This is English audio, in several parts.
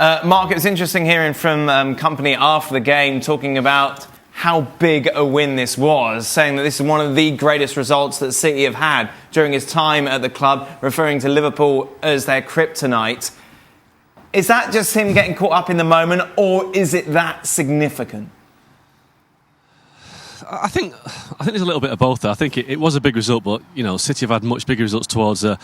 Mark, it was interesting hearing from Kompany after the game talking about how big a win this was, saying that this is one of the greatest results that City have had during his time at the club, referring to Liverpool as their kryptonite. Is that just him getting caught up in the moment, or is it that significant? I think there's a little bit of both there. I think it was a big result, but City have had much bigger results towards the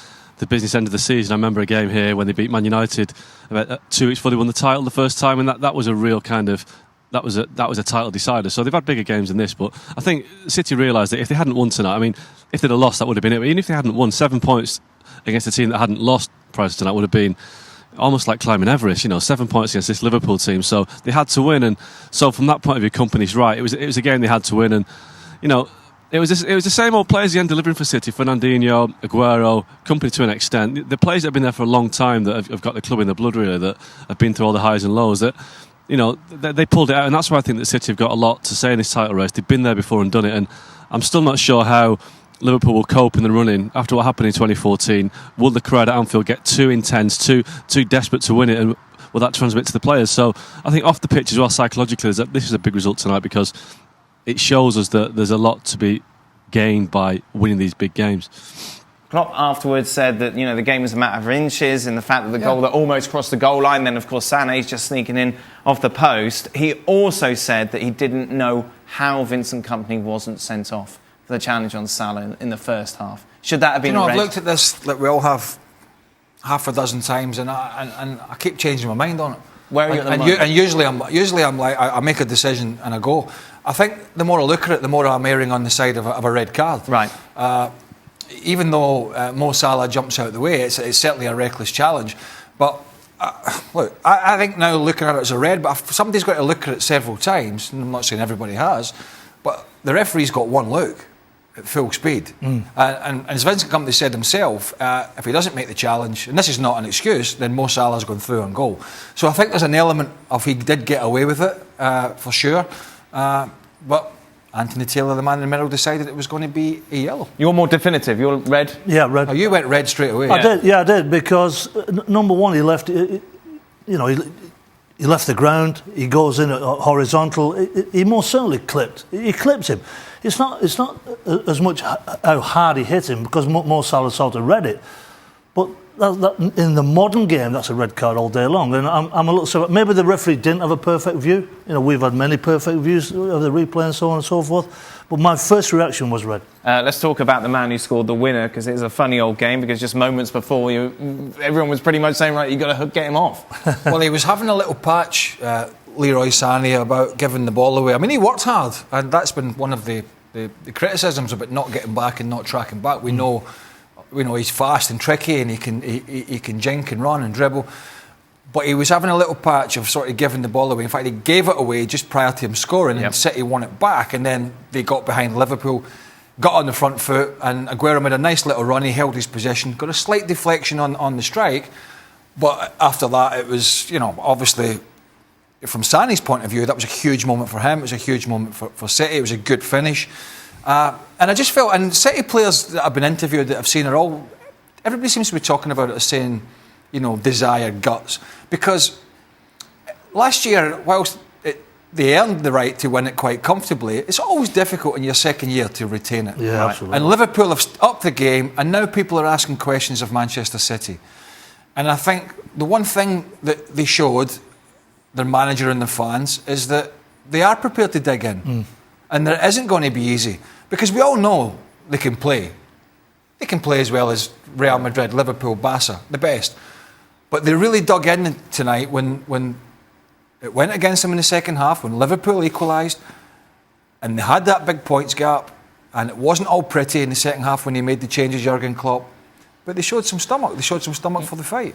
business end of the season. I remember a game here when they beat Man United about 2 weeks before they won the title the first time, and that was a real kind of that was a title decider. So they've had bigger games than this, but I think City realised that if they hadn't won tonight, I mean, if they'd have lost, that would have been it. But even if they hadn't won, 7 points against a team that hadn't lost prior to tonight would have been almost like climbing Everest. 7 points against this Liverpool team, so they had to win. And so from that point of view, Kompany's right. It was a game they had to win, and it was the same old players again delivering for City. Fernandinho, Aguero, Kompany to an extent. The players that have been there for a long time, that have got the club in their blood, really, that have been through all the highs and lows, that they pulled it out. And that's why I think that City have got a lot to say in this title race. They've been there before and done it, and I'm still not sure how Liverpool will cope in the running after what happened in 2014. Will the crowd at Anfield get too intense, too desperate to win it, and will that transmit to the players? So I think off the pitch as well, psychologically, this is a big result tonight, because it shows us that there's a lot to be gained by winning these big games. Klopp afterwards said that the game was a matter of inches, and the fact that the goal that almost crossed the goal line, then of course Sané's just sneaking in off the post. He also said that he didn't know how Vincent Kompany wasn't sent off for the challenge on Salah in the first half. Should that have been? I've looked at this like we all have half a dozen times, and I keep changing my mind on it. Where are you at the moment? And usually I'm like, I make a decision and I go. I think the more I look at it, the more I'm erring on the side of a red card. Right. Even though Mo Salah jumps out of the way, it's certainly a reckless challenge. But look, I think now looking at it as a red, but somebody's got to look at it several times, and I'm not saying everybody has, but the referee's got one look at full speed. And as Vincent Kompany said himself, if he doesn't make the challenge, and this is not an excuse, then Mo Salah's gone through on goal. So I think there's an element of he did get away with it, for sure. But Anthony Taylor, the man in the middle, decided it was going to be a yellow. You're more definitive. You're red? Yeah, red. Oh, you went red straight away. I did, because number one, he left. He left the ground. He goes in at horizontal. He most certainly clipped. He clipped him. It's not as much how hard he hit him, because Mo Salah sort of read it. But that, in the modern game, that's a red card all day long. And I'm a little surprised. Maybe the referee didn't have a perfect view. We've had many perfect views of the replay and so on and so forth. But my first reaction was red. Let's talk about the man who scored the winner, because it was a funny old game, because just moments before, everyone was pretty much saying, right, you've got to get him off. Well, he was having a little patch, Leroy Sané, about giving the ball away. I mean, he worked hard, and that's been one of the criticisms about not getting back and not tracking back. We know he's fast and tricky, and he can jink and run and dribble. But he was having a little patch of sort of giving the ball away. In fact, he gave it away just prior to him scoring, and City won it back. And then they got behind Liverpool, got on the front foot, and Aguero made a nice little run. He held his position, got a slight deflection on the strike. But after that, it was, obviously, from Sané's point of view, that was a huge moment for him. It was a huge moment for City. It was a good finish. And I just felt, and City players that I've been interviewed that I've seen everybody seems to be talking about it as saying, desired guts. Because last year, whilst they earned the right to win it quite comfortably, it's always difficult in your second year to retain it. Yeah, absolutely. And Liverpool have upped the game, and now people are asking questions of Manchester City. And I think the one thing that they showed, their manager and the fans, is that they are prepared to dig in. And it isn't going to be easy. Because we all know they can play. They can play as well as Real Madrid, Liverpool, Barca, the best. But they really dug in tonight when it went against them in the second half, when Liverpool equalised, and they had that big points gap, and it wasn't all pretty in the second half when he made the changes, Jurgen Klopp. But they showed some stomach. They showed some stomach for the fight.